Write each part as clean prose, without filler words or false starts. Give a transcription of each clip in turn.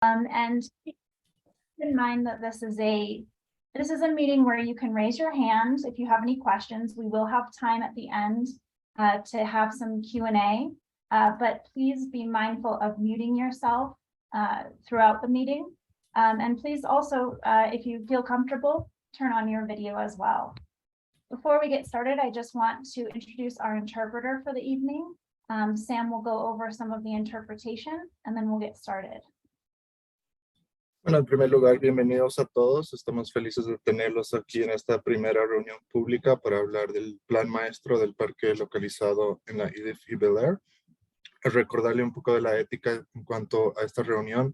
And keep in mind that this is a meeting where you can raise your hand if you have any questions. We will have time at the end to have some Q&A, but please be mindful of muting yourself throughout the meeting. And please also, if you feel comfortable, turn on your video as well. Before we get started, I just want to introduce our interpreter for the evening. Sam will go over some of the interpretation and then we'll get started. Bueno, en primer lugar, bienvenidos a todos. Estamos felices de tenerlos aquí en esta primera reunión pública para hablar del plan maestro del parque localizado en la Iliff y Bellaire. Recordarle un poco de la ética en cuanto a esta reunión.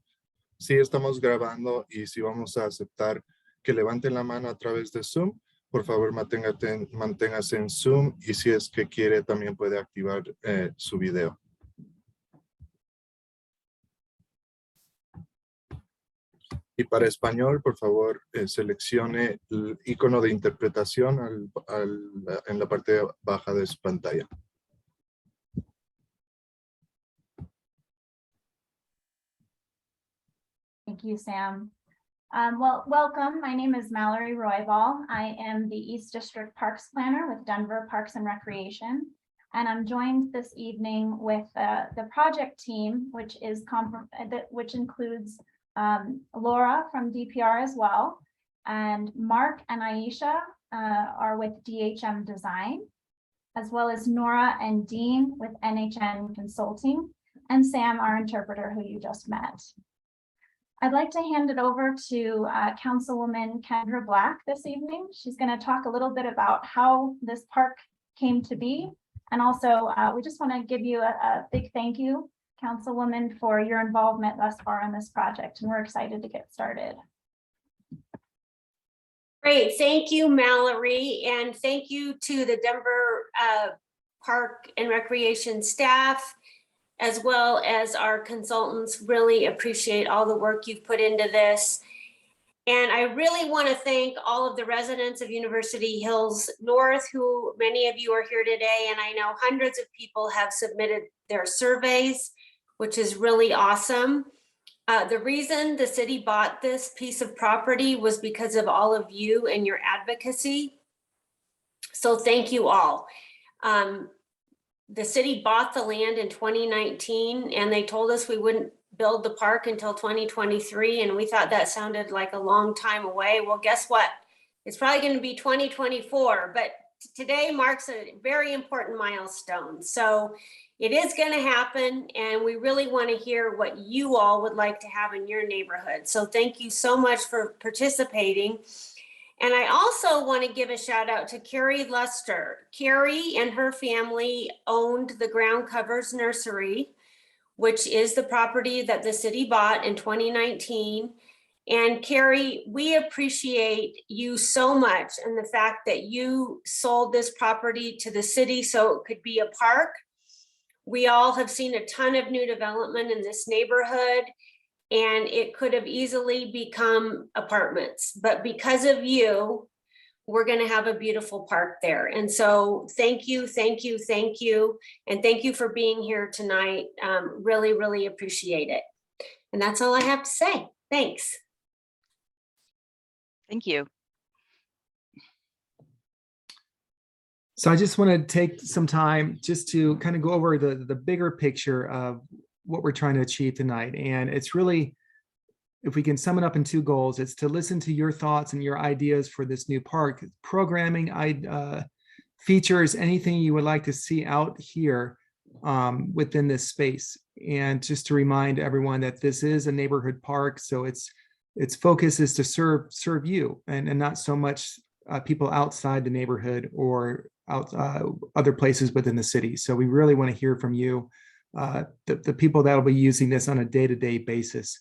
Sí estamos grabando y si vamos a aceptar que levanten la mano a través de Zoom, por favor manténgase en Zoom y si es que quiere también puede activar su video. Y para español, por favor, seleccione el icono de interpretación en la parte baja de su pantalla. Thank you, Sam. Well, welcome. My name is Mallory Roybal. I am the East District Parks Planner with Denver Parks and Recreation. And I'm joined this evening with the project team, which includes Laura from DPR as well. And Mark and Aisha are with DHM Design, as well as Nora and Dean with NHN Consulting, and Sam, our interpreter, who you just met. I'd like to hand it over to Councilwoman Kendra Black this evening. She's going to talk a little bit about how this park came to be. And also, we just want to give you a big thank you, Councilwoman, for your involvement thus far in this project. And we're excited to get started. Great. Thank you, Mallory. And thank you to the Denver Park and Recreation staff, as well as our consultants. Really appreciate all the work you've put into this. And I really want to thank all of the residents of University Hills North, who many of you are here today. And I know hundreds of people have submitted their surveys, which is really awesome. The reason the city bought this piece of property was because of all of you and your advocacy. So thank you all. The city bought the land in 2019 and they told us we wouldn't build the park until 2023. And we thought that sounded like a long time away. Well, guess what? It's probably going to be 2024, but today marks a very important milestone. So it is going to happen. And we really want to hear what you all would like to have in your neighborhood. So thank you so much for participating. And I also want to give a shout out to Carrie Luster. Carrie and her family owned the Ground Covers Nursery, which is the property that the city bought in 2019. And Carrie, we appreciate you so much and the fact that you sold this property to the city so it could be a park. We all have seen a ton of new development in this neighborhood, and it could have easily become apartments. But because of you, we're going to have a beautiful park there. And so thank you, thank you, thank you. And thank you for being here tonight. Really, really appreciate it. And that's all I have to say. Thanks. Thank you. So I just want to take some time just to kind of go over the bigger picture of what we're trying to achieve tonight. And it's really, if we can sum it up in two goals, it's to listen to your thoughts and your ideas for this new park, programming, features, anything you would like to see out here within this space. And just to remind everyone that this is a neighborhood park, so its focus is to serve you and not so much people outside the neighborhood or other places within the city. So we really want to hear from you, the people that will be using this on a day-to-day basis.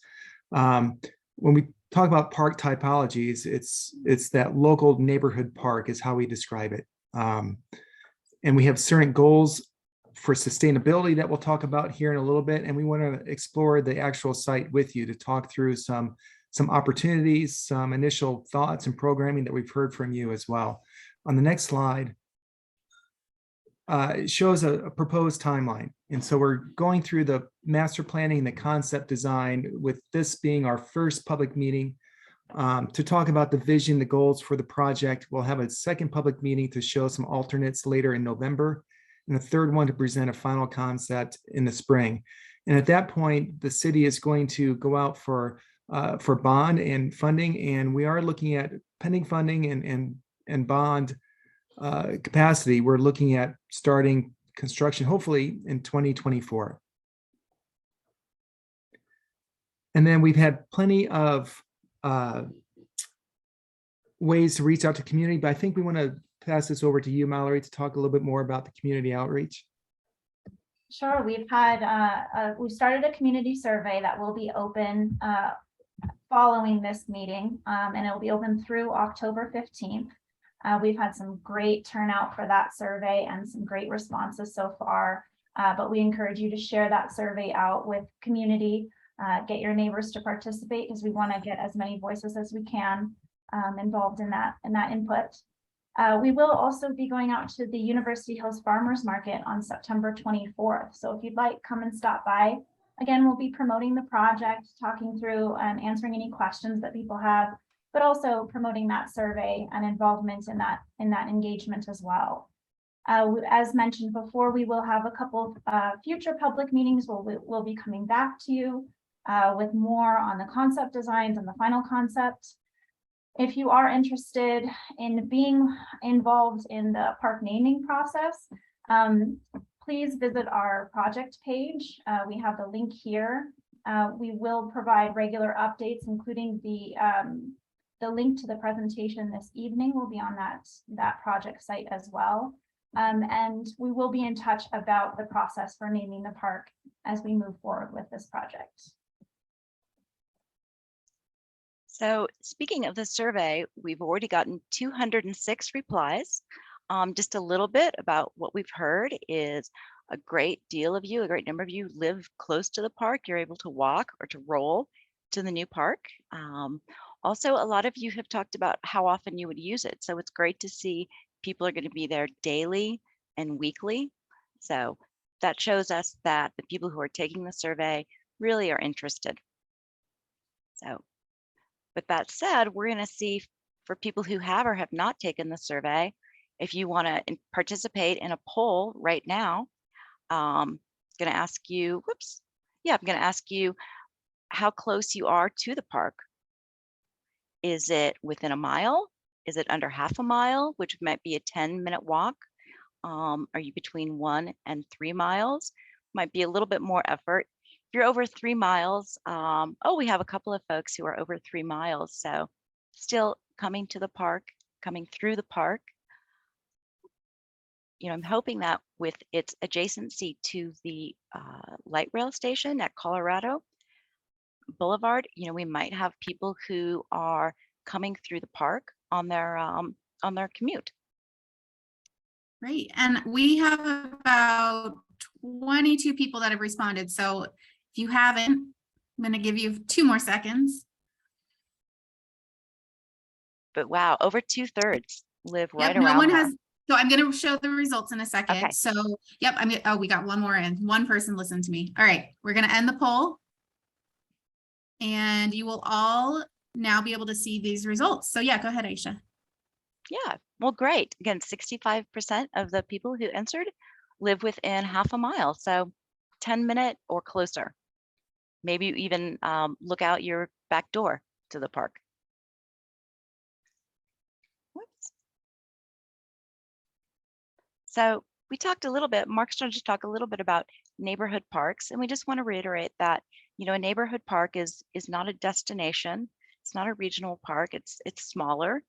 When we talk about park typologies, it's that local neighborhood park is how we describe it. And we have certain goals for sustainability that we'll talk about here in a little bit. And we want to explore the actual site with you to talk through some opportunities, some initial thoughts and programming that we've heard from you as well. On the next slide, it shows a proposed timeline. And so we're going through the master planning and the concept design, with this being our first public meeting to talk about the vision, the goals for the project. We'll have a second public meeting to show some alternates later in November, and a third one to present a final concept in the spring. And at that point, the city is going to go out for bond and funding, and we are looking at pending funding and bond capacity. We're looking at starting construction hopefully in 2024. And then we've had plenty of ways to reach out to community, but I think we want to pass this over to you, Mallory, to talk a little bit more about the community outreach. Sure, we've started a community survey that will be open following this meeting, and it will be open through October 15th. We've had some great turnout for that survey and some great responses so far, but we encourage you to share that survey out with community, get your neighbors to participate, because we want to get as many voices as we can involved in that input. We will also be going out to the University Hills Farmers Market on September 24th. So if you'd like, come and stop by. Again, we'll be promoting the project, talking through and answering any questions that people have, but also promoting that survey and involvement in that engagement as well. As mentioned before, we will have a couple of future public meetings where we'll be coming back to you with more on the concept designs and the final concept. If you are interested in being involved in the park naming process, please visit our project page. We have the link here. We will provide regular updates, including the link to the presentation this evening will be on that project site as well. And we will be in touch about the process for naming the park as we move forward with this project. So speaking of the survey, we've already gotten 206 replies. Just a little bit about what we've heard is a great deal of you, a great number of you live close to the park. You're able to walk or to roll to the new park. Also, a lot of you have talked about how often you would use it. So it's great to see people are going to be there daily and weekly. So that shows us that the people who are taking the survey really are interested. So with that said, we're going to see for people who have or have not taken the survey, if you want to participate in a poll right now, I'm going to ask you, I'm going to ask you how close you are to the park. Is it within a mile? Is it under half a mile, which might be a 10-minute walk? Are you between 1 and 3 miles? Might be a little bit more effort. If you're over 3 miles, we have a couple of folks who are over 3 miles. So still coming to the park, coming through the park. You know, I'm hoping that with its adjacency to the light rail station at Colorado Boulevard, you know, we might have people who are coming through the park on their commute. Great. And we have about 22 people that have responded. So if you haven't, I'm going to give you 2 more seconds. But wow, over 2/3 live right Yep, around no one there. has. So I'm going to show the results in a second. Okay. So, yep, we got one more in. One person listened to me. All right, we're going to end the poll. And you will all now be able to see these results. So yeah, go ahead, Aisha. Yeah, well, great. Again, 65% of the people who answered live within half a mile. So 10-minute or closer. Maybe you even look out your back door to the park. Whoops. So we talked a little bit, Mark started to talk a little bit about neighborhood parks. And we just want to reiterate that, you know, a neighborhood park is not a destination. It's not a regional park. It's smaller.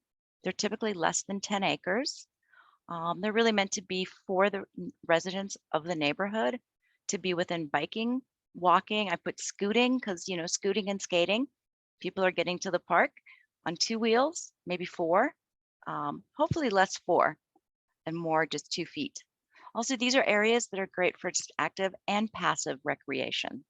They're typically less than 10 acres. They're really meant to be for the residents of the neighborhood, to be within biking, walking. I put scooting because, you know, scooting and skating. People are getting to the park on 2 wheels, maybe 4, hopefully less 4 and more just 2 feet. Also, these are areas that are great for just active and passive recreation.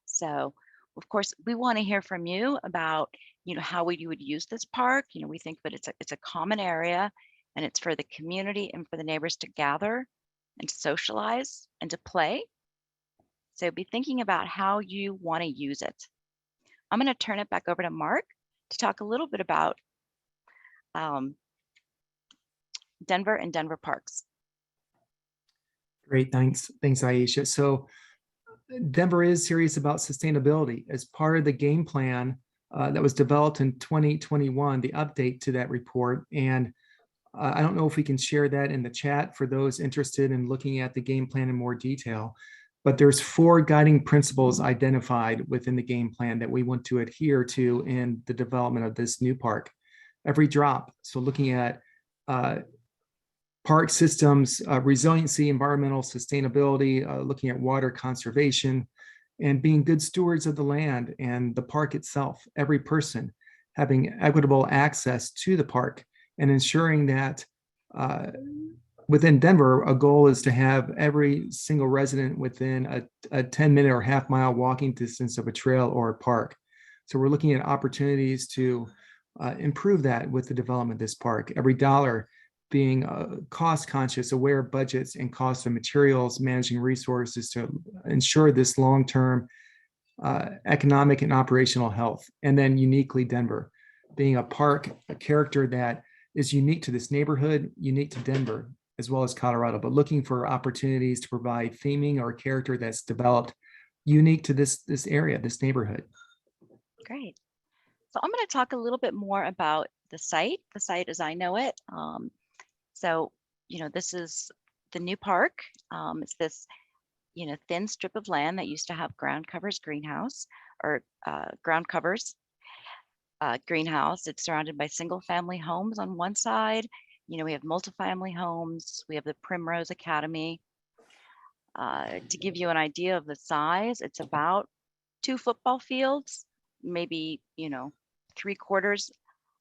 So, of course, we want to hear from you about, you know, how you would use this park. You know, we think that it's a common area, and it's for the community and for the neighbors to gather and to socialize and to play. So be thinking about how you want to use it. I'm going to turn it back over to Mark to talk a little bit about Denver and Denver parks. Great, thanks, Aisha. So Denver is serious about sustainability. As part of the game plan that was developed in 2021, the update to that report. And I don't know if we can share that in the chat for those interested in looking at the game plan in more detail, but there's 4 guiding principles identified within the game plan that we want to adhere to in the development of this new park. Every drop, so looking at park systems, resiliency, environmental sustainability, looking at water conservation, and being good stewards of the land and the park itself. Every person having equitable access to the park and ensuring that within Denver, a goal is to have every single resident within a 10-minute or half-mile walking distance of a trail or a park. So we're looking at opportunities to improve that with the development of this park. Every dollar being cost conscious, aware of budgets and cost of materials, managing resources to ensure this long-term economic and operational health. And then uniquely Denver, being a park, a character that is unique to this neighborhood, unique to Denver, as well as Colorado, but looking for opportunities to provide theming or character that's developed unique to this area, this neighborhood. Great. So I'm going to talk a little bit more about the site as I know it. So, this is the new park. It's this, thin strip of land that used to have ground covers greenhouse or ground covers greenhouse. It's surrounded by single family homes on one side. We have multifamily homes. We have the Primrose Academy. To give you an idea of the size, it's about 2 football fields, maybe, 3/4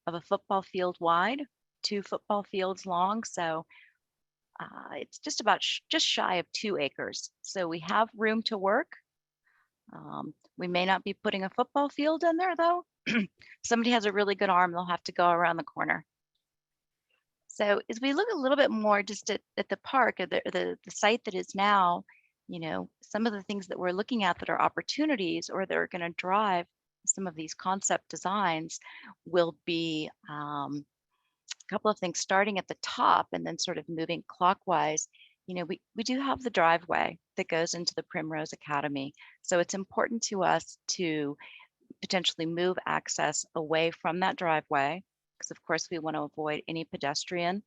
of a football field wide, 2 football fields long. So it's just about just shy of 2 acres. So we have room to work. We may not be putting a football field in there though. Somebody has a really good arm, they'll have to go around the corner. So as we look a little bit more just at the park, or the site that is now, some of the things that we're looking at that are opportunities or that are going to drive some of these concept designs will be a couple of things starting at the top and then sort of moving clockwise. We do have the driveway that goes into the Primrose Academy. So it's important to us to potentially move access away from that driveway, because of course we want to avoid any pedestrian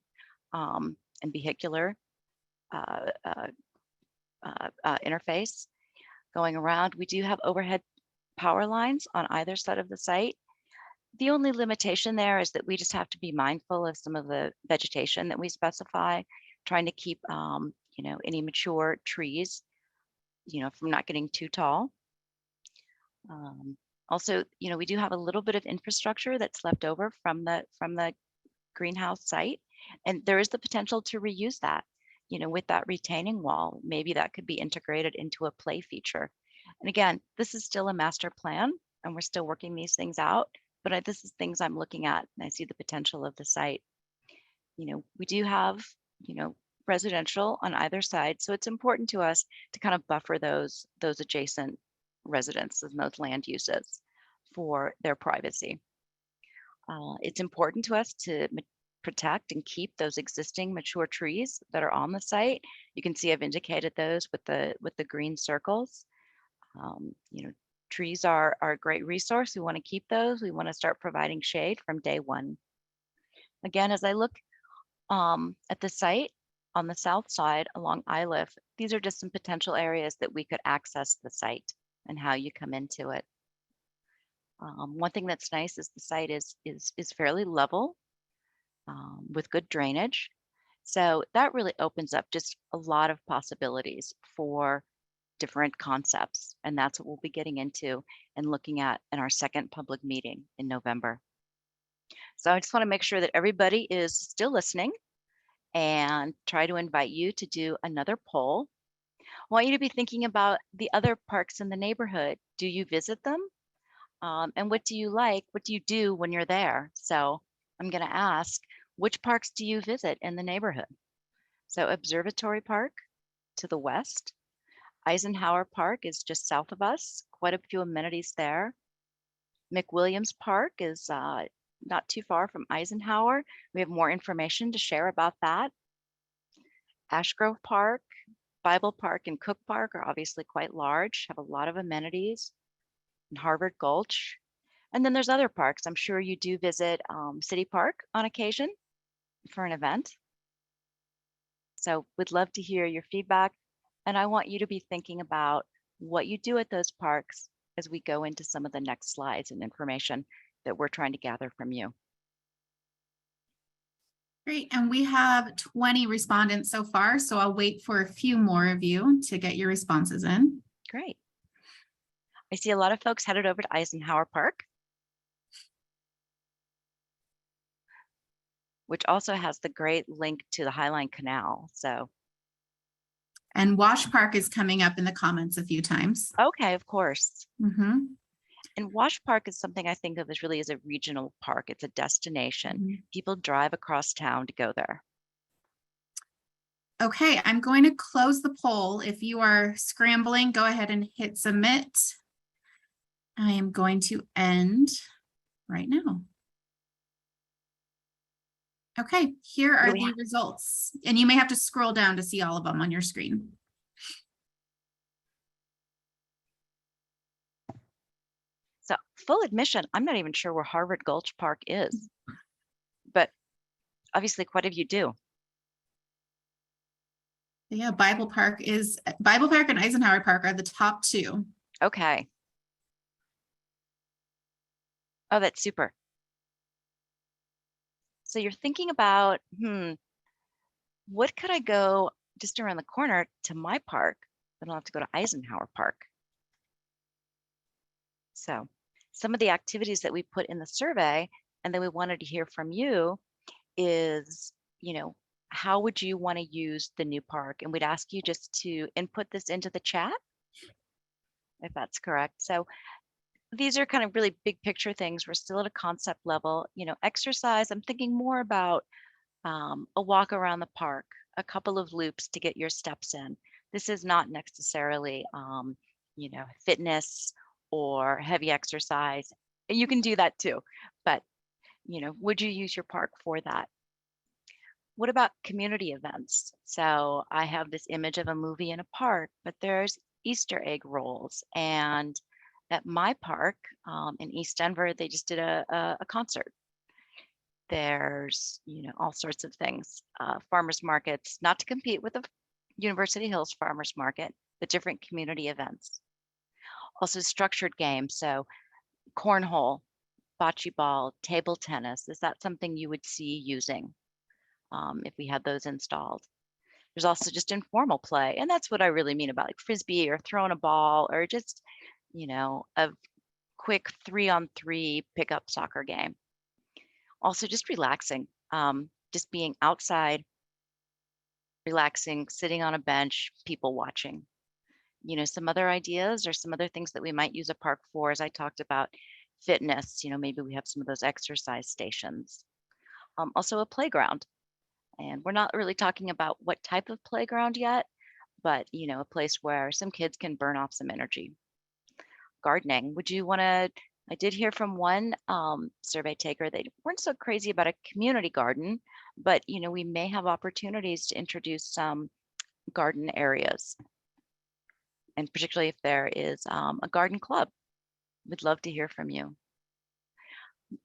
and vehicular interface going around. We do have overhead power lines on either side of the site. The only limitation there is that we just have to be mindful of some of the vegetation that we specify, trying to keep any mature trees from not getting too tall. Also, we do have a little bit of infrastructure that's left over from the greenhouse site, and there is the potential to reuse that. With that retaining wall, maybe that could be integrated into a play feature. And again, this is still a master plan, and we're still working these things out. But this is things I'm looking at, and I see the potential of the site. We do have residential on either side, so it's important to us to kind of buffer those adjacent residences and those land uses for their privacy. It's important to us to protect and keep those existing mature trees that are on the site. You can see I've indicated those with the green circles. Trees are a great resource. We want to keep those. We want to start providing shade from day one. Again, as I look at the site on the south side along Iliff, these are just some potential areas that we could access the site and how you come into it. One thing that's nice is the site is fairly level with good drainage. So that really opens up just a lot of possibilities for different concepts. And that's what we'll be getting into and looking at in our second public meeting in November. So I just want to make sure that everybody is still listening and try to invite you to do another poll. I want you to be thinking about the other parks in the neighborhood. Do you visit them? And what do you like? What do you do when you're there? So I'm going to ask, which parks do you visit in the neighborhood? So Observatory Park, to the west. Eisenhower Park is just south of us, quite a few amenities there. McWilliams Park is not too far from Eisenhower. We have more information to share about that. Ashgrove Park, Bible Park, and Cook Park are obviously quite large, have a lot of amenities. And Harvard Gulch. And then there's other parks. I'm sure you do visit City Park on occasion for an event. So we'd love to hear your feedback. And I want you to be thinking about what you do at those parks as we go into some of the next slides and information that we're trying to gather from you. Great, and we have 20 respondents so far, so I'll wait for a few more of you to get your responses in. Great. I see a lot of folks headed over to Eisenhower Park, which also has the great link to the Highline Canal. So, And Wash Park is coming up in the comments a few times. okay, of course. Mhm. And Wash Park is something I think of as really as a regional park. It's a destination. Mhm. People drive across town to go there. Okay, I'm going to close the poll. If you are scrambling, go ahead and hit submit. I am going to end right now. Okay, here are we the results, and you may have to scroll down to see all of them on your screen. So full admission, I'm not even sure where Harvard Gulch Park is, but obviously quite a few do. Yeah, Bible Park and Eisenhower Park are the top two. Okay. Oh, that's super. So you're thinking about, what could I go just around the corner to my park? I don't have to go to Eisenhower Park. So some of the activities that we put in the survey, and then we wanted to hear from you is, how would you want to use the new park? And we'd ask you just to input this into the chat, if that's correct. So these are kind of really big picture things. We're still at a concept level. Exercise, I'm thinking more about a walk around the park, a couple of loops to get your steps in. This is not necessarily, fitness or heavy exercise. You can do that too, but, would you use your park for that? What about community events? So I have this image of a movie in a park, but there's Easter egg rolls. And at my park in East Denver, they just did a concert. There's, all sorts of things, farmers markets, not to compete with the University Hills Farmers Market, but different community events. Also structured games, so cornhole, bocce ball, table tennis. Is that something you would see using if we had those installed? There's also just informal play, and that's what I really mean about like frisbee or throwing a ball or just, a quick 3-on-3 pickup soccer game. Also just relaxing, just being outside, relaxing, sitting on a bench, people watching. Some other ideas or some other things that we might use a park for, as I talked about fitness, maybe we have some of those exercise stations. Also a playground. And we're not really talking about what type of playground yet, but a place where some kids can burn off some energy. Gardening, would you want to, I did hear from one survey taker, they weren't so crazy about a community garden, but we may have opportunities to introduce some garden areas. And particularly if there is a garden club, we'd love to hear from you.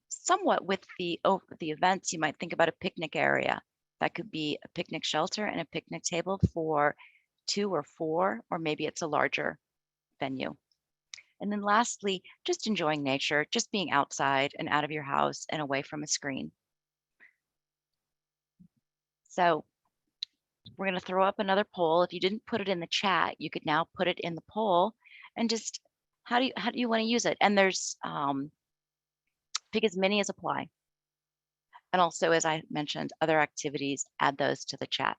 Somewhat with the events, you might think about a picnic area. That could be a picnic shelter and a picnic table for 2 or 4, or maybe it's a larger venue. And then lastly, just enjoying nature, just being outside and out of your house and away from a screen. So we're going to throw up another poll. If you didn't put it in the chat, you could now put it in the poll and just how do you want to use it? And there's pick as many as apply. And also, as I mentioned, other activities, add those to the chat.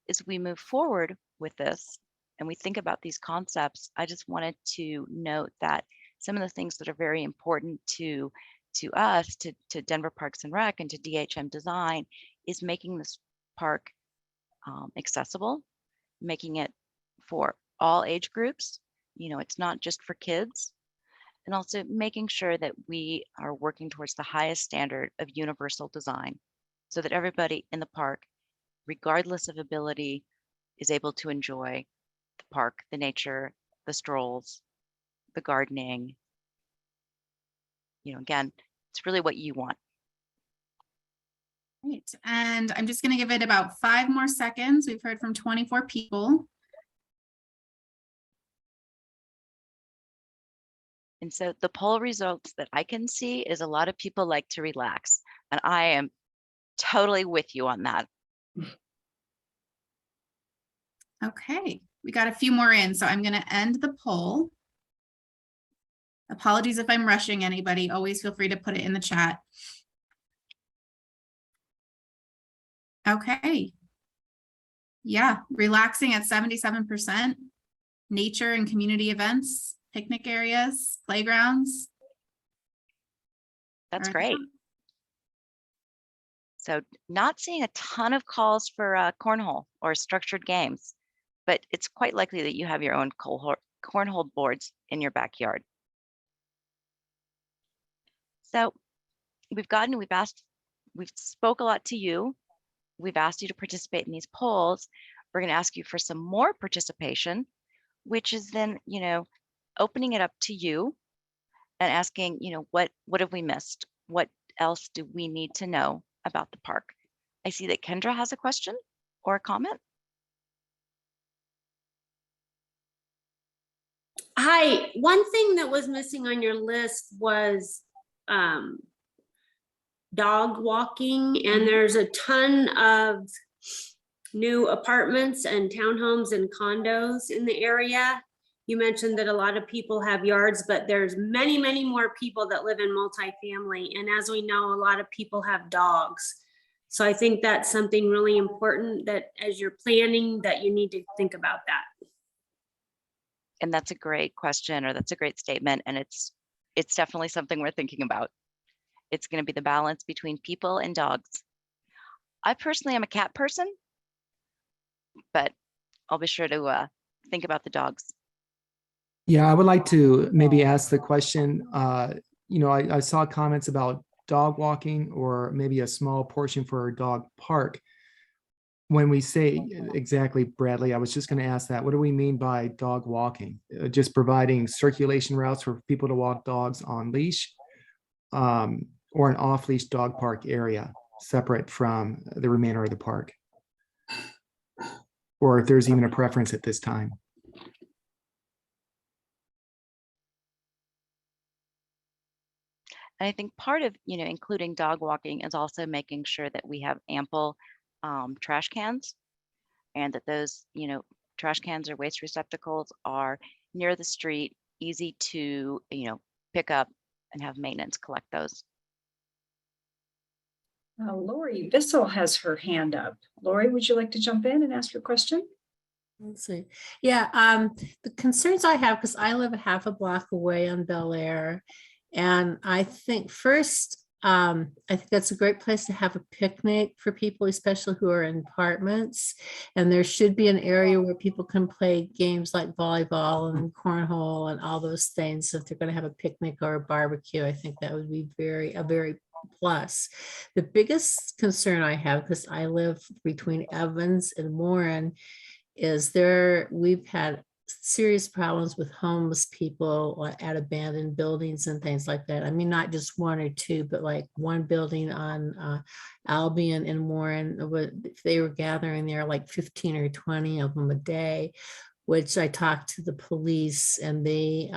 As we move forward with this and we think about these concepts, I just wanted to note that some of the things that are very important to to us, to Denver Parks and Rec and to DHM Design, is making this park accessible, making it for all age groups. It's not just for kids, and also making sure that we are working towards the highest standard of universal design so that everybody in the park, regardless of ability, is able to enjoy the park, the nature, the strolls, the gardening. Again, it's really what you want. Great. And I'm just going to give it about 5 more seconds. We've heard from 24 people. And so the poll results that I can see is a lot of people like to relax, and I am totally with you on that. Okay, we got a few more in, so I'm going to end the poll. Apologies if I'm rushing anybody. Always feel free to put it in the chat. Okay. Yeah, relaxing at 77%. Nature and community events, picnic areas, playgrounds. That's Are great. So not seeing a ton of calls for cornhole or structured games, but it's quite likely that you have your own cornhole boards in your backyard. So we've spoke a lot to you. We've asked you to participate in these polls. We're going to ask you for some more participation, which is then, opening it up to you and asking, what have we missed? What else do we need to know about the park? I see that Kendra has a question or a comment. Hi, one thing that was missing on your list was dog walking, and there's a ton of new apartments and townhomes and condos in the area. You mentioned that a lot of people have yards, but there's many, many more people that live in multifamily. And as we know, a lot of people have dogs. So I think that's something really important that as you're planning that you need to think about that. And that's a great question, or that's a great statement. And it's definitely something we're thinking about. It's going to be the balance between people and dogs. I personally am a cat person, but I'll be sure to think about the dogs. Yeah, I would like to maybe ask the question, I saw comments about dog walking or maybe a small portion for a dog park. When we say exactly, Bradley, I was just going to ask that. What do we mean by dog walking? Just providing circulation routes for people to walk dogs on leash, or an off-leash dog park area separate from the remainder of the park? Or if there's even a preference at this time. And I think part of, including dog walking is also making sure that we have ample trash cans, and that those, trash cans or waste receptacles are near the street, easy to, pick up and have maintenance collect those. Lori Bissell has her hand up. Lori, would you like to jump in and ask your question? Let's see. Yeah, the concerns I have, because I live a half a block away on Bellaire, and I think first, I think that's a great place to have a picnic for people, especially who are in apartments. And there should be an area where people can play games like volleyball and cornhole and all those things. So if they're going to have a picnic or a barbecue, I think that would be a very plus. The biggest concern I have, because I live between Evans and Warren, is we've had serious problems with homeless people at abandoned buildings and things like that. I mean, not just one or two, but like one building on Albion and Warren, they were gathering there like 15 or 20 of them a day, which I talked to the police, and they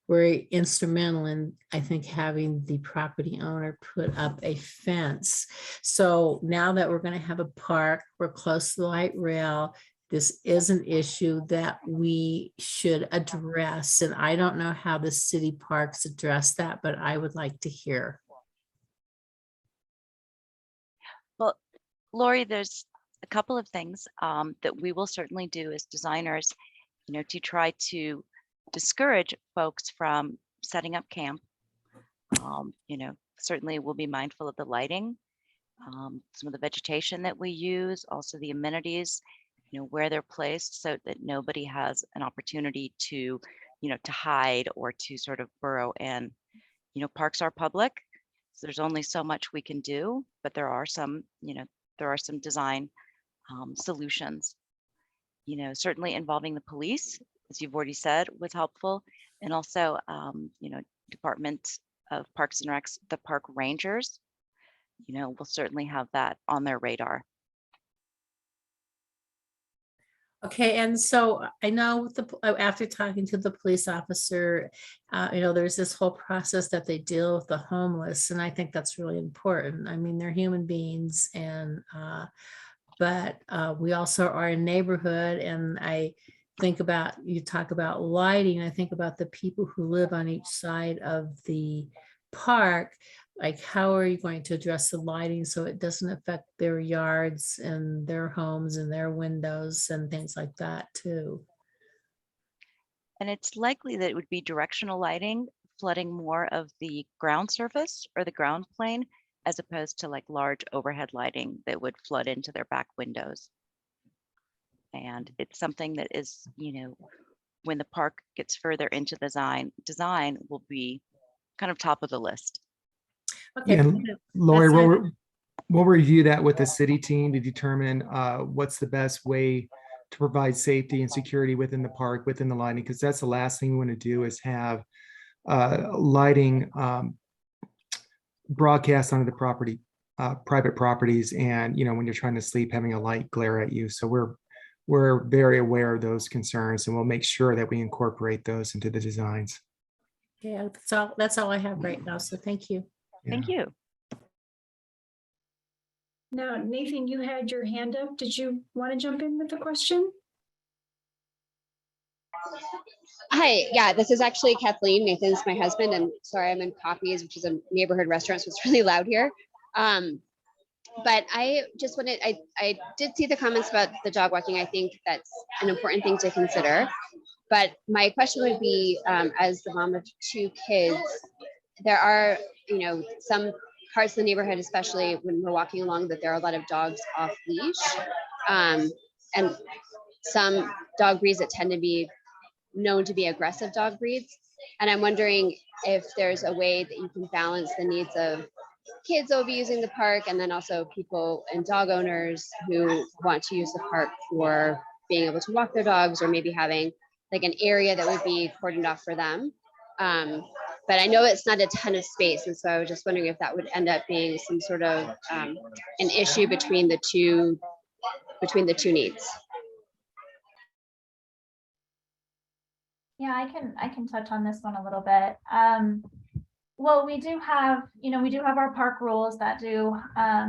were instrumental in, I think, having the property owner put up a fence. So now that we're going to have a park, we're close to the light rail, this is an issue that we should address. And I don't know how the city parks address that, but I would like to hear. Well, Lori, there's a couple of things that we will certainly do as designers, to try to discourage folks from setting up camp Certainly we'll be mindful of the lighting, some of the vegetation that we use, also the amenities, where they're placed so that nobody has an opportunity to, to hide or to sort of burrow in. Parks are public, so there's only so much we can do, but there are some design solutions. Certainly involving the police, as you've already said, was helpful, and also, Department of Parks and Recs, the park rangers, will certainly have that on their radar. Okay, and so I know after talking to the police officer, there's this whole process that they deal with the homeless, and I think that's really important. I mean, they're human beings, and but we also are a neighborhood, and I think about, you talk about lighting, I think about the people who live on each side of the park. Like, how are you going to address the lighting so it doesn't affect their yards and their homes and their windows and things like that too? And it's likely that it would be directional lighting, flooding more of the ground surface or the ground plane, as opposed to like large overhead lighting that would flood into their back windows. And it's something that is, when the park gets further into the design will be kind of top of the list. Okay. Yeah, Lori, That's we'll review that with the city team to determine what's the best way to provide safety and security within the park, within the lighting, because that's the last thing we want to do is have lighting broadcast onto the property, private properties, and when you're trying to sleep, having a light glare at you. So we're very aware of those concerns, and we'll make sure that we incorporate those into the designs. Yeah, that's all I have right now. So thank you. Thank you. Now, Nathan, you had your hand up. Did you want to jump in with a question? Hi, yeah, this is actually Kathleen. Nathan's my husband, and sorry, I'm in Coffee's, which is a neighborhood restaurant, so it's really loud here. But I just wanted, I did see the comments about the dog walking. I think that's an important thing to consider. But my question would be, as the mom of 2 kids, there are, some parts of the neighborhood, especially when we're walking along, that there are a lot of dogs off leash. And some dog breeds that tend to be known to be aggressive dog breeds. And I'm wondering if there's a way that you can balance the needs of kids that will be using the park, and then also people and dog owners who want to use the park for being able to walk their dogs, or maybe having like an area that would be cordoned off for them. But I know it's not a ton of space, and so I was just wondering if that would end up being some sort of an issue between the two needs. Yeah, I can touch on this one a little bit. Well, we do have our park rules that do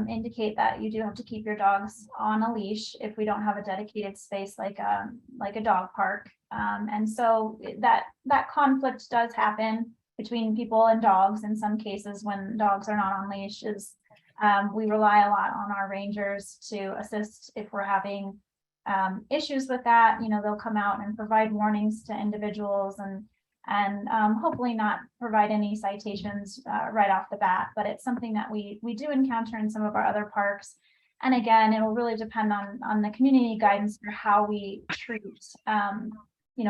indicate that you do have to keep your dogs on a leash if we don't have a dedicated space like a dog park. And so that conflict does happen between people and dogs in some cases when dogs are not on leashes. We rely a lot on our rangers to assist if we're having issues with that. They'll come out and provide warnings to individuals and hopefully not provide any citations right off the bat, but it's something that we do encounter in some of our other parks. And again, it'll really depend on the community guidance for how we treat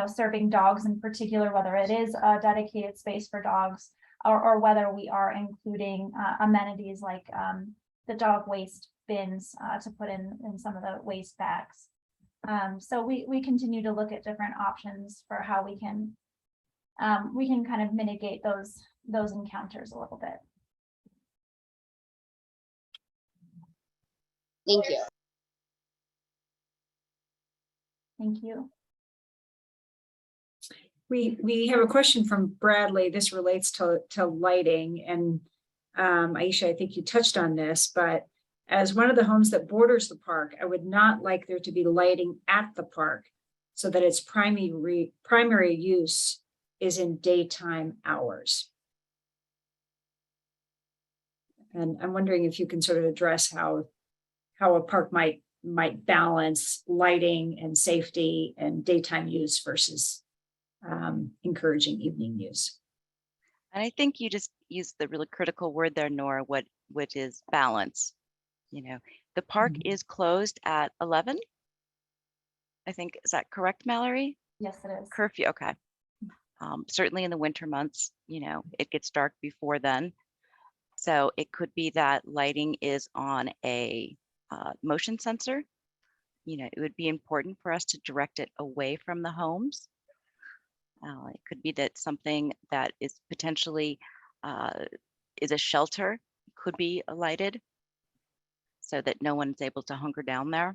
serving dogs in particular, whether it is a dedicated space for dogs or whether we are including amenities like the dog waste bins to put in some of the waste bags. So we continue to look at different options for how we can kind of mitigate those encounters a little bit. Thank you. Thank you. We have a question from Bradley. This relates to lighting, and Aisha, I think you touched on this, but as one of the homes that borders the park, I would not like there to be lighting at the park so that its primary use is in daytime hours. And I'm wondering if you can sort of address how a park might balance lighting and safety and daytime use versus encouraging evening use. And I think you just used the really critical word there, Nora, what is balance. You know, the park is closed at 11. I think, is that correct, Mallory? Yes, it is. Curfew, okay. Certainly in the winter months, you know, it gets dark before then. So it could be that lighting is on a motion sensor. You know, it would be important for us to direct it away from the homes. It could be that something that is potentially is a shelter could be lighted so that no one's able to hunker down there.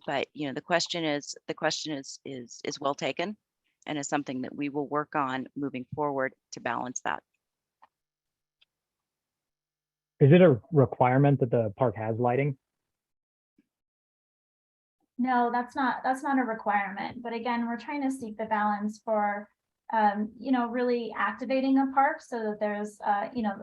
But you know, the question is well taken, and is something that we will work on moving forward to balance that. Is it a requirement that the park has lighting? No, that's not a requirement. But again, we're trying to seek the balance for, you know, really activating a park so that there's, you know,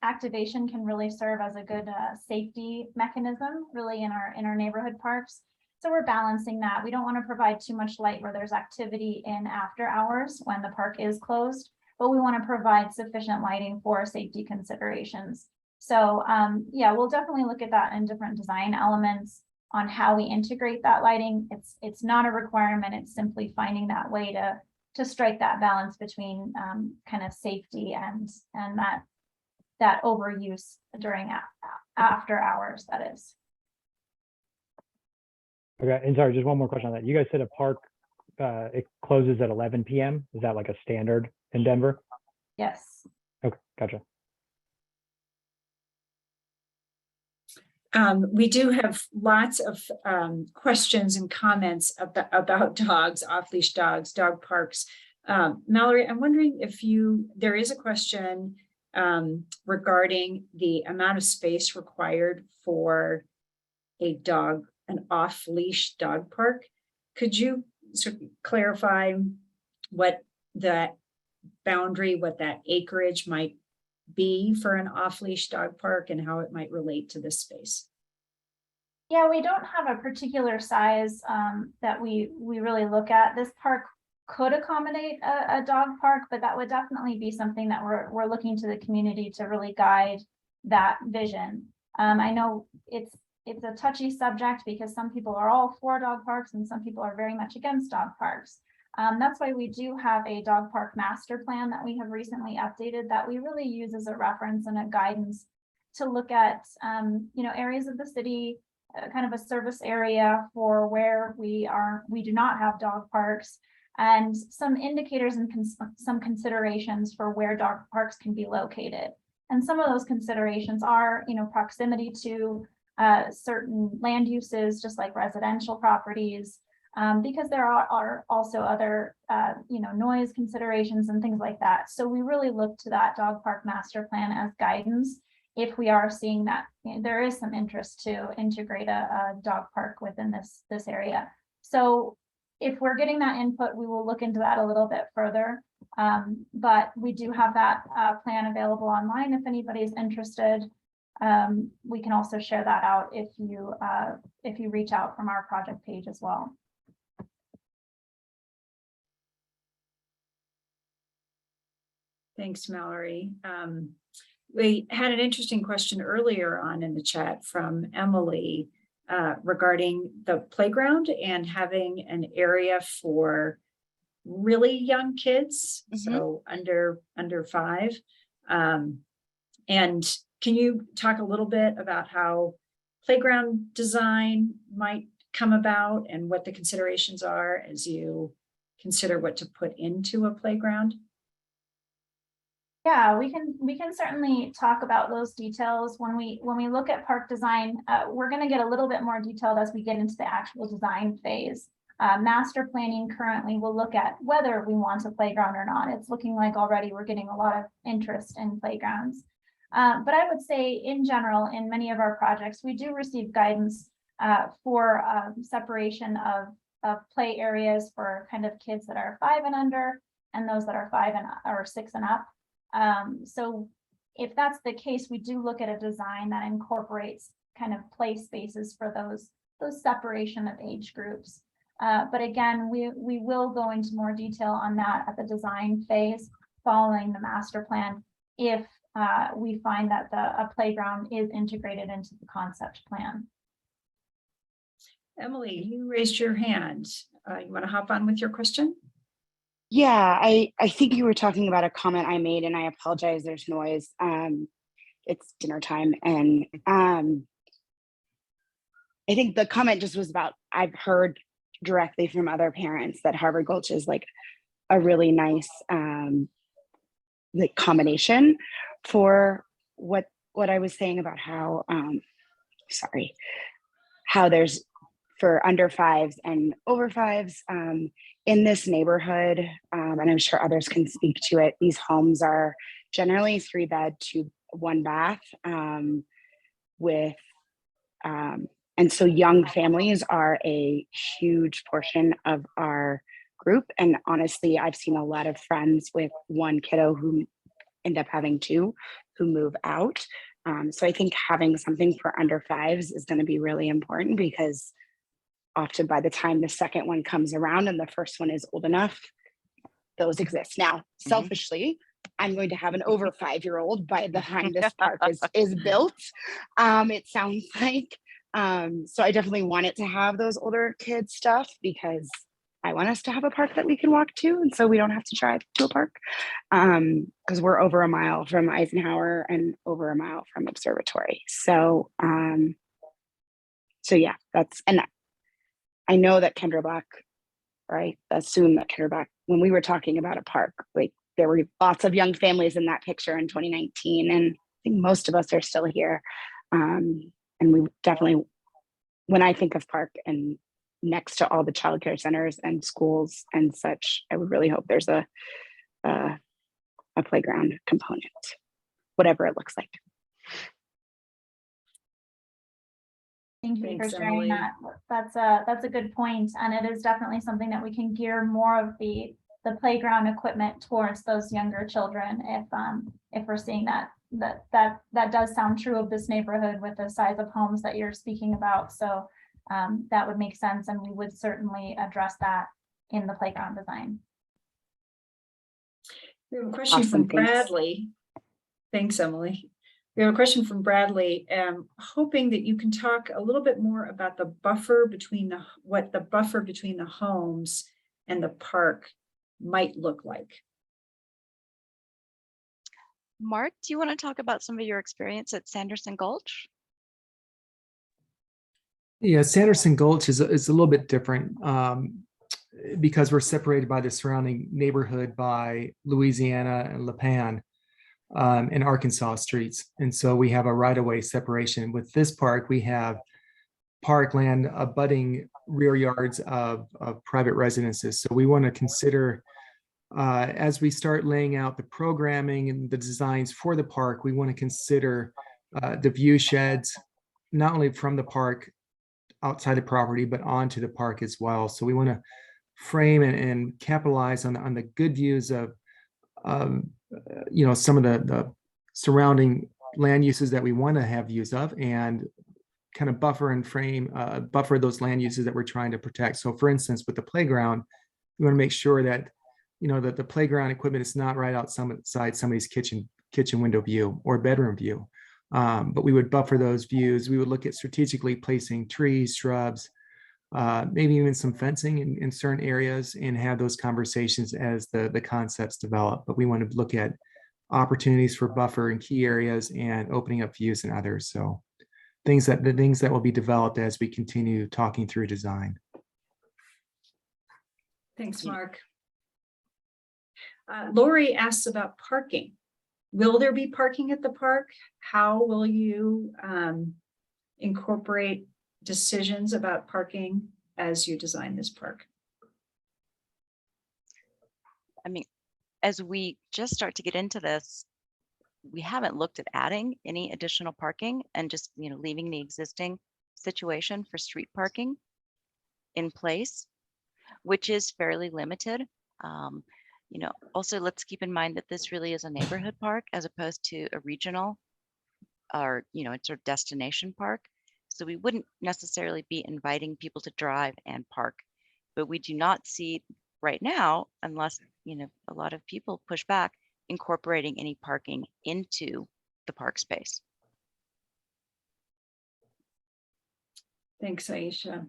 activation can really serve as a good safety mechanism really in our neighborhood parks. So we're balancing that. We don't want to provide too much light where there's activity in after hours when the park is closed, but we want to provide sufficient lighting for safety considerations. So yeah, we'll definitely look at that in different design elements on how we integrate that lighting. It's not a requirement. It's simply finding that way to strike that balance between kind of safety and that overuse during after hours, that is. Okay, and sorry, just one more question on that. You guys said a park, it closes at 11 p.m. Is that like a standard in Denver? Yes. Okay, gotcha. We do have lots of questions and comments about dogs, off-leash dogs, dog parks. Mallory, I'm wondering if there is a question regarding the amount of space required for an off-leash dog park. Could you sort of clarify what that boundary, what that acreage might be for an off-leash dog park and how it might relate to this space? Yeah, we don't have a particular size that we really look at. This park could accommodate a dog park, but that would definitely be something that we're looking to the community to really guide that vision. I know it's a touchy subject because some people are all for dog parks and some people are very much against dog parks. That's why we do have a dog park master plan that we have recently updated that we really use as a reference and a guidance to look at, you know, areas of the city, kind of a service area for where we do not have dog parks, and some indicators and some considerations for where dog parks can be located. And some of those considerations are, you know, proximity to certain land uses, just like residential properties, because there are also other, you know, noise considerations and things like that. So we really look to that dog park master plan as guidance if we are seeing that, you know, there is some interest to integrate a dog park within this area. So if we're getting that input, we will look into that a little bit further. But we do have that plan available online if anybody's interested. We can also share that out if you reach out from our project page as well. Thanks, Mallory. We had an interesting question earlier on in the chat from Emily regarding the playground and having an area for really young kids, so under 5. And can you talk a little bit about how playground design might come about and what the considerations are as you consider what to put into a playground? Yeah, we can certainly talk about those details when we look at park design. We're going to get a little bit more detailed as we get into the actual design phase. Master planning currently will look at whether we want a playground or not. It's looking like already we're getting a lot of interest in playgrounds. But I would say in general, in many of our projects, we do receive guidance for separation of play areas for kind of kids that are 5 and under and those that are 5 or 6 and up. So if that's the case, we do look at a design that incorporates kind of play spaces for those separation of age groups. But again, we will go into more detail on that at the design phase. following the master plan if we find that a playground is integrated into the concept plan. Emily, you raised your hand. You want to hop on with your question? Yeah, I think you were talking about a comment I made, and I apologize, there's noise. It's dinner time, and I think the comment just was about, I've heard directly from other parents that Harvard Gulch is like a really nice like combination for what I was saying about how how there's for under fives and over fives in this neighborhood, and I'm sure others can speak to it. These homes are generally 3-bed to 1-bath with and so young families are a huge portion of our group. And honestly, I've seen a lot of friends with one kiddo who end up having 2 who move out. So I think having something for under fives is going to be really important, because often by the time the second one comes around and the first one is old enough, those exist. Now, selfishly, I'm going to have an over 5-year-old by the time this park is built. It sounds like. So I definitely want it to have those older kids stuff, because I want us to have a park that we can walk to, and so we don't have to drive to a park, because we're over a mile from Eisenhower and over a mile from Observatory. So so yeah, that's, and I know that Kendra Black, right? Assume that Kendra Black, when we were talking about a park, like there were lots of young families in that picture in 2019, and I think most of us are still here. And we definitely, when I think of park and next to all the childcare centers and schools and such, I would really hope there's a playground component, whatever it looks like. Thank you Thanks, for sharing Emily. that. That's a good point, and it is definitely something that we can gear more of the playground equipment towards those younger children if we're seeing that does sound true of this neighborhood with the size of homes that you're speaking about. So that would make sense, and we would certainly address that in the playground design. We have a question Awesome, from thanks. Bradley. Thanks, Emily. We have a question from Bradley, hoping that you can talk a little bit more about the buffer between what the buffer between the homes and the park might look like. Mark, do you want to talk about some of your experience at Sanderson Gulch? Yeah, Sanderson Gulch is a little bit different because we're separated by the surrounding neighborhood by Louisiana and La Pan and Arkansas streets. And so we have a right-of-way separation. With this park, we have parkland abutting rear yards of private residences. So we want to consider, as we start laying out the programming and the designs for the park, we want to consider the view sheds, not only from the park outside the property, but onto the park as well. So we want to frame and capitalize on the good views of you know, some of the surrounding land uses that we want to have views of, and kind of buffer and frame buffer those land uses that we're trying to protect. So for instance, with the playground, we want to make sure that, you know, that the playground equipment is not right outside somebody's kitchen window view or bedroom view. But we would buffer those views. We would look at strategically placing trees, shrubs, maybe even some fencing in certain areas, and have those conversations as the concepts develop. But we want to look at opportunities for buffer in key areas and opening up views in others. So the things that will be developed as we continue talking through design. Thanks, Mark. Lori asks about parking. Will there be parking at the park? How will you incorporate decisions about parking as you design this park? I mean, as we just start to get into this, we haven't looked at adding any additional parking and just, you know, leaving the existing situation for street parking in place, which is fairly limited. You know, also let's keep in mind that this really is a neighborhood park as opposed to a regional or, you know, it's a destination park. So we wouldn't necessarily be inviting people to drive and park, but we do not see right now, unless, you know, a lot of people push back, incorporating any parking into the park space. Thanks, Aisha.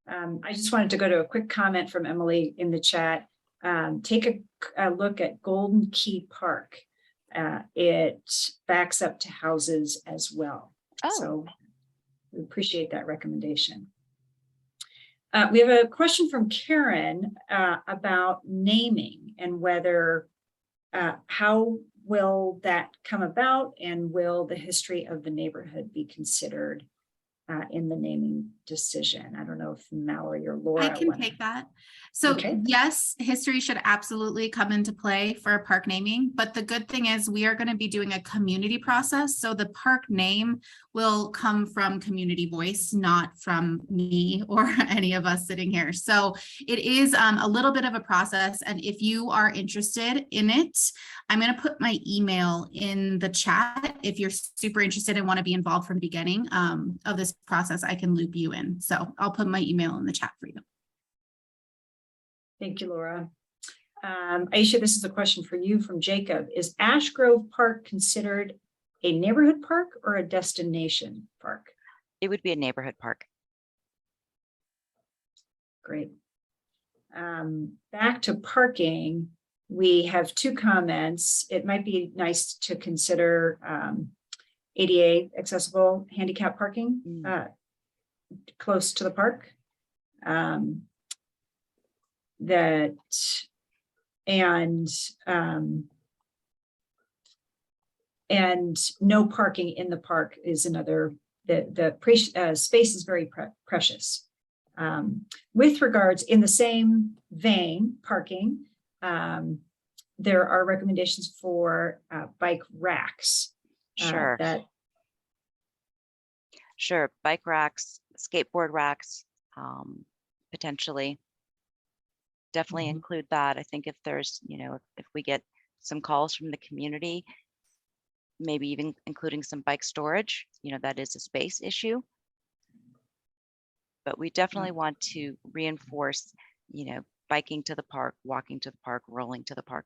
I just wanted to go to a quick comment from Emily in the chat. Take a look at Golden Key Park. It backs up to houses as well. Oh. So we appreciate that recommendation. We have a question from Karen about naming and whether, how will that come about, and will the history of the neighborhood be considered in the naming decision? I don't know if Mallory or Laura. I can wanna- take that. So Okay. yes, history should absolutely come into play for a park naming, but the good thing is we are going to be doing a community process. So the park name will come from community voice, not from me or any of us sitting here. So it is a little bit of a process. And if you are interested in it, I'm going to put my email in the chat. If you're super interested and want to be involved from the beginning of this process, I can loop you in. So I'll put my email in the chat for you. Thank you, Laura. Aisha, this is a question for you from Jacob. Is Ash Grove Park considered a neighborhood park or a destination park? It would be a neighborhood park. Great. Back to parking, we have two comments. It might be nice to consider ADA accessible handicap parking close to the park. And no parking in the park is another. The space is very precious. With regards, in the same vein, parking, there are recommendations for bike racks. Sure. Sure. Bike racks, skateboard racks, potentially. Definitely include that. I think if there's, if we get some calls from the community, maybe even including some bike storage, that is a space issue. But we definitely want to reinforce, biking to the park, walking to the park, rolling to the park.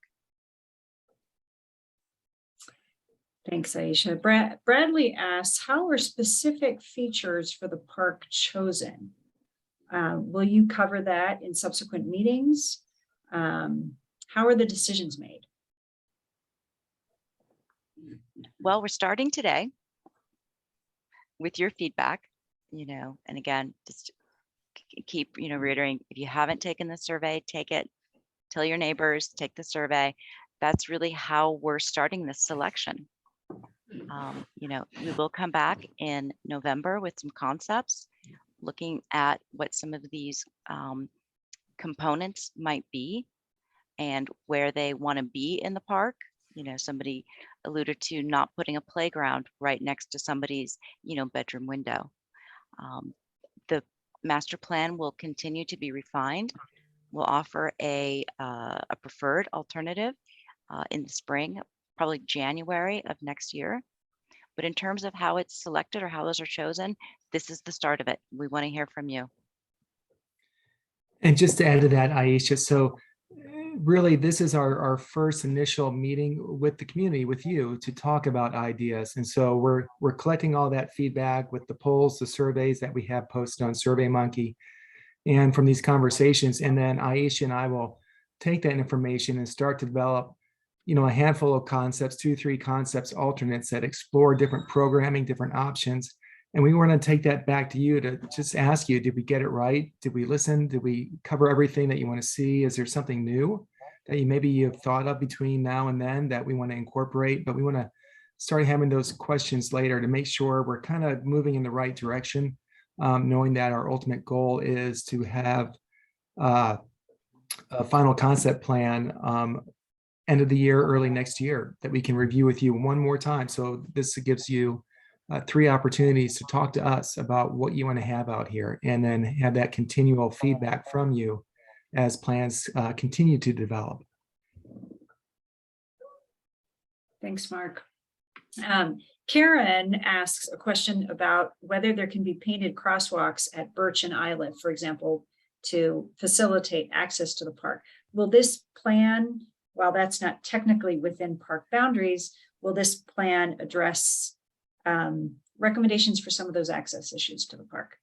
Thanks, Aisha. Bradley asks, how are specific features for the park chosen? Will you cover that in subsequent meetings? How are the decisions made? Well, we're starting today with your feedback, and again, just keep, reiterating, if you haven't taken the survey, take it, tell your neighbors, take the survey. That's really how we're starting this selection. We will come back in November with some concepts, looking at what some of these components might be and where they want to be in the park. Somebody alluded to not putting a playground right next to somebody's, bedroom window. The master plan will continue to be refined. We'll offer a preferred alternative in the spring, probably January of next year. But in terms of how it's selected or how those are chosen, this is the start of it. We want to hear from you. And just to add to that, Aisha, so really this is our first initial meeting with the community, with you, to talk about ideas. And so we're collecting all that feedback with the polls, the surveys that we have posted on SurveyMonkey, and from these conversations. And then Aisha and I will take that information and start to develop a handful of concepts, 2-3 concepts, alternates that explore different programming, different options. And we want to take that back to you to just ask you, did we get it right? Did we listen? Did we cover everything that you want to see? Is there something new that you've thought of between now and then that we want to incorporate? But we want to start having those questions later to make sure we're kind of moving in the right direction, knowing that our ultimate goal is to have a final concept plan end of the year, early next year, that we can review with you one more time. So this gives you 3 opportunities to talk to us about what you want to have out here, and then have that continual feedback from you as plans continue to develop. Thanks, Mark. Karen asks a question about whether there can be painted crosswalks at Birch and Iliff, for example, to facilitate access to the park. Will this plan while that's not technically within park boundaries, will this plan address recommendations for some of those access issues to the park?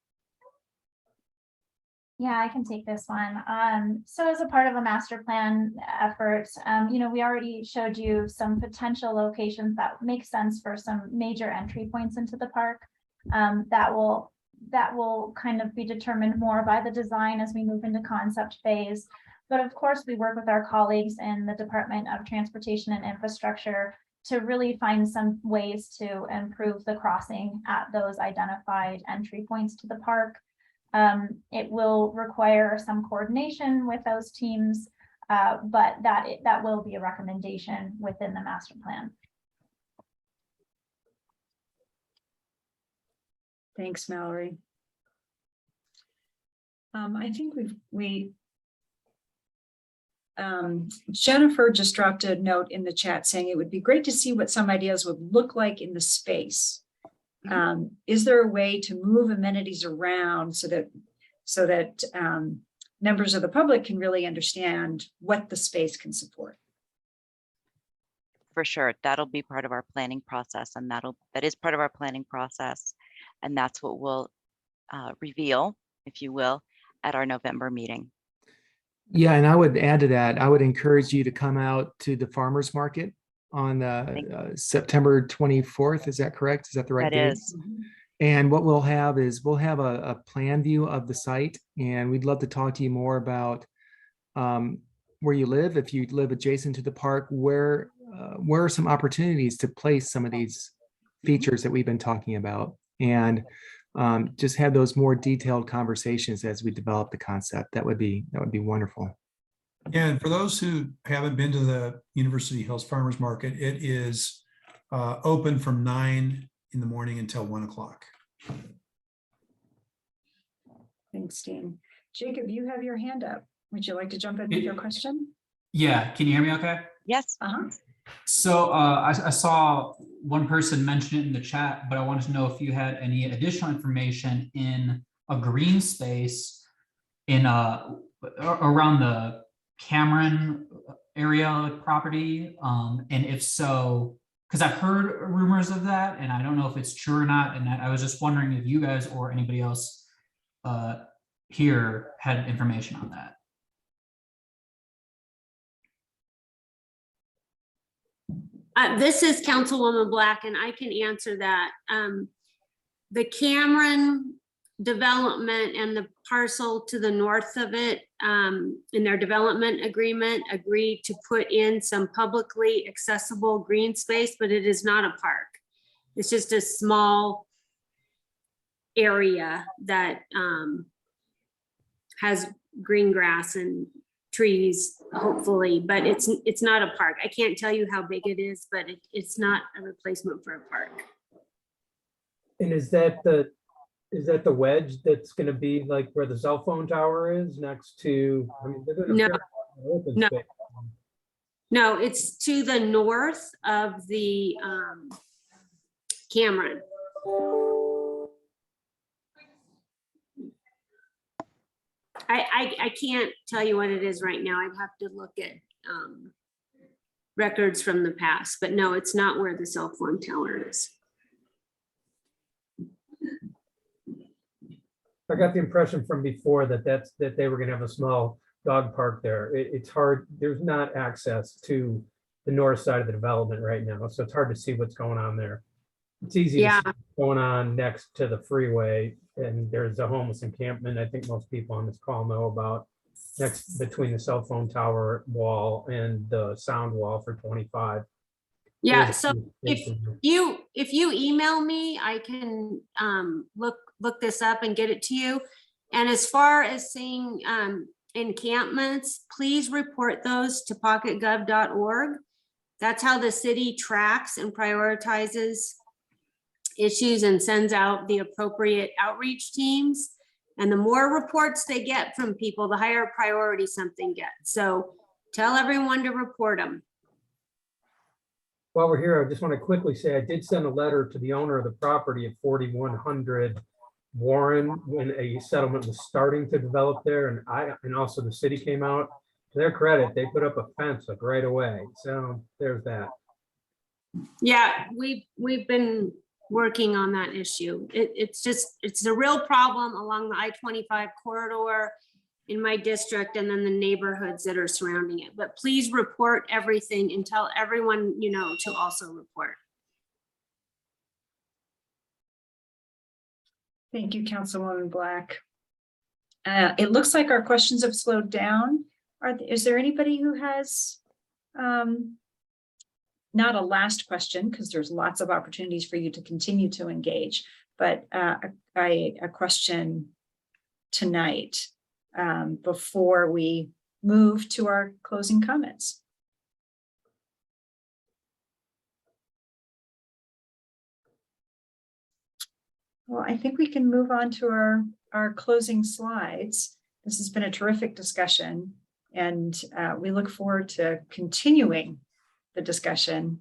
Yeah, I can take this one. So as a part of a master plan effort, we already showed you some potential locations that make sense for some major entry points into the park. That will kind of be determined more by the design as we move into concept phase. But of course, we work with our colleagues in the Department of Transportation and Infrastructure to really find some ways to improve the crossing at those identified entry points to the park. It will require some coordination with those teams, but that will be a recommendation within the master plan. Thanks, Mallory. I think Jennifer just dropped a note in the chat saying it would be great to see what some ideas would look like in the space. Is there a way to move amenities around so that members of the public can really understand what the space can support? For sure, that'll be part of our planning process, and that is part of our planning process, and that's what we'll reveal, if you will, at our November meeting. Yeah, and I would add to that, I would encourage you to come out to the farmers market on September 24th. Is that correct? Is that the right date? That is. And what we'll have is a plan view of the site, and we'd love to talk to you more about where you live. If you live adjacent to the park, where are some opportunities to place some of these features that we've been talking about, and just have those more detailed conversations as we develop the concept. That would be wonderful. And for those who haven't been to the University Hills Farmers Market, it is open from 9 in the morning until 1 o'clock. Thanks, Dean. Jacob, you have your hand up. Would you like to jump in with your question? Yeah, can you hear me okay? Yes. So I saw one person mention it in the chat, but I wanted to know if you had any additional information in a green space in around the Cameron area property, and if so, because I've heard rumors of that, and I don't know if it's true or not, and I was just wondering if you guys or anybody else here had information on that. This is Councilwoman Black, and I can answer that. The Cameron development and the parcel to the north of it, in their development agreement, agreed to put in some publicly accessible green space, but it is not a park. It's just a small area that has green grass and trees, hopefully, but it's not a park. I can't tell you how big it is, but it's not a replacement for a park. And is that the wedge that's going to be like where the cell phone tower is next to? I mean, No, it's to the north of the Cameron. I can't tell you what it is right now. I'd have to look at records from the past, but no, it's not where the cell phone tower is. I got the impression from before that they were going to have a small dog park there. It's hard. There's not access to the north side of the development right now, so it's hard to see what's going on there. It's easy to see what's going on next to the freeway, and there's a homeless encampment. I think most people on this call know about, next between the cell phone tower wall and the sound wall for 25. Yeah, so if you email me, I can look this up and get it to you. And as far as seeing encampments, please report those to pocketgov.org. That's how the city tracks and prioritizes issues and sends out the appropriate outreach teams. And the more reports they get from people, the higher priority something gets. So tell everyone to report them. While we're here, I just want to quickly say I did send a letter to the owner of the property at 4100 Warren when a settlement was starting to develop there, and also the city came out their credit, they put up a fence like right away. So there's that. Yeah, we've been working on that issue. It's a real problem along the I-25 corridor in my district and then the neighborhoods that are surrounding it. But please report everything and tell everyone you know to also report. Thank you, Councilwoman Black. It looks like our questions have slowed down. Is there anybody who has not a last question, because there's lots of opportunities for you to continue to engage, but a question tonight before we move to our closing comments? Well, I think we can move on to our closing slides. This has been a terrific discussion, and we look forward to continuing the discussion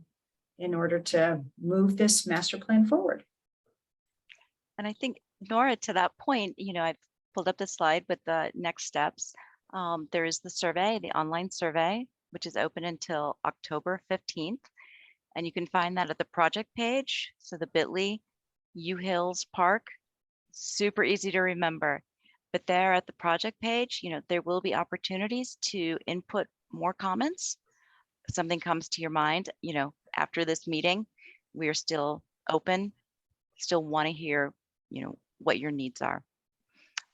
in order to move this master plan forward. And I think, Nora, to that point, I've pulled up the slide with the next steps. There is the survey, the online survey, which is open until October 15th. And you can find that at the project page. So the bit.ly U Hills Park, super easy to remember. But there at the project page, there will be opportunities to input more comments. If something comes to your mind, after this meeting, we are still open, still want to hear, what your needs are.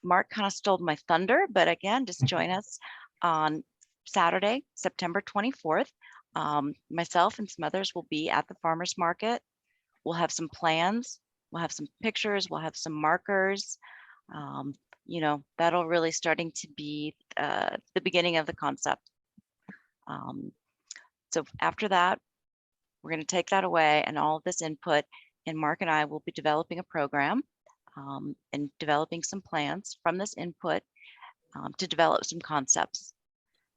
Mark kind of stole my thunder, but again, just join us on Saturday, September 24th. Myself and some others will be at the farmers market. We'll have some plans, we'll have some pictures, we'll have some markers. That'll really starting to be the beginning of the concept. So after that, we're going to take that away and all of this input, and Mark and I will be developing a program and developing some plans from this input to develop some concepts.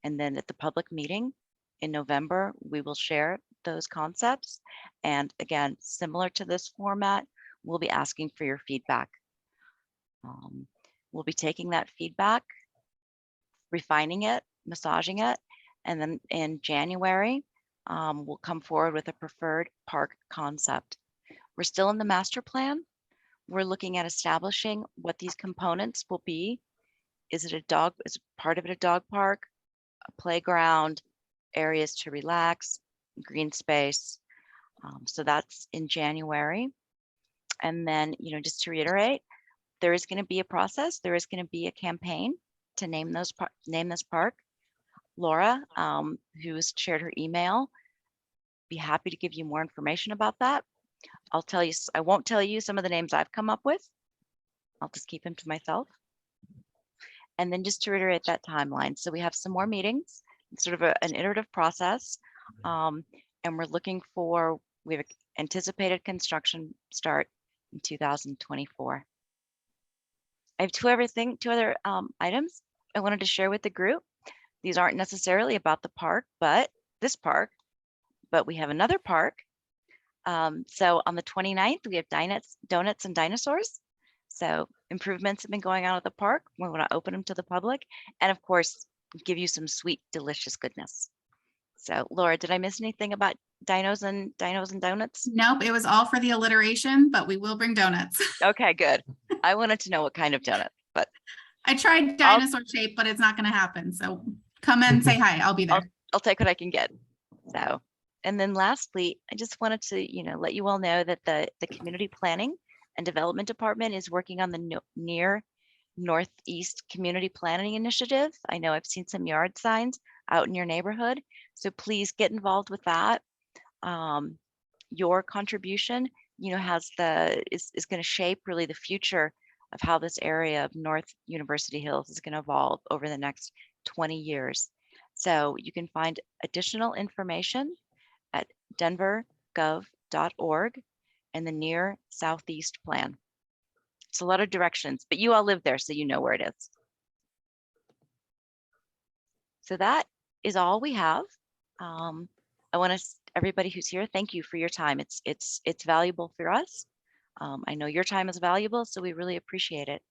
And then at the public meeting in November, we will share those concepts. And again, similar to this format, we'll be asking for your feedback. We'll be taking that feedback, refining it, massaging it, and then in January, we'll come forward with a preferred park concept. We're still in the master plan. We're looking at establishing what these components will be. Is part of it a dog park, a playground, areas to relax, green space? So that's in January. And then, just to reiterate, there is going to be a process. There is going to be a campaign to name this park. Laura, who has shared her email, be happy to give you more information about that. I won't tell you some of the names I've come up with. I'll just keep them to myself. And then just to reiterate that timeline. So we have some more meetings, sort of an iterative process. And we have anticipated construction start in 2024. I have two other items I wanted to share with the group. These aren't necessarily about the park, but we have another park. So on the 29th, we have donuts and dinosaurs. So improvements have been going on at the park. We want to open them to the public, and of course, give you some sweet, delicious goodness. So Laura, did I miss anything about dinos and donuts? Nope, it was all for the alliteration, but we will bring donuts. Okay, good. I wanted to know what kind of donut, but I tried dinosaur shape, but it's not going to happen. So come and say hi. I'll be there. I'll take what I can get. So, and then lastly, I just wanted to, let you all know that the Community Planning and Development Department is working on the Near Northeast Community Planning Initiative. I know I've seen some yard signs out in your neighborhood, so please get involved with that. Your contribution, is going to shape really the future of how this area of North University Hills is going to evolve over the next 20 years. So you can find additional information at denvergov.org and the Near Southeast Plan. It's a lot of directions, but you all live there, so you know where it is. So that is all we have. I want to, everybody who's here, thank you for your time. It's valuable for us. I know your time is valuable, so we really appreciate it.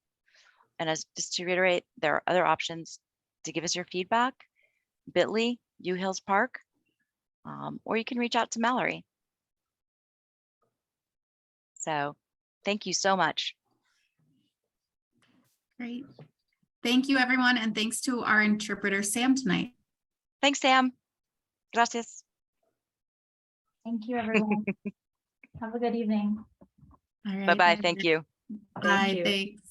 And just to reiterate, there are other options to give us your feedback. bit.ly, U Hills Park, or you can reach out to Mallory. So thank you so much. Great. Thank you, everyone, and thanks to our interpreter, Sam, tonight. Thanks, Sam. Gracias. Thank you, everyone. Have a good evening. All right. Bye-bye. Thank you. Bye. you. Thanks.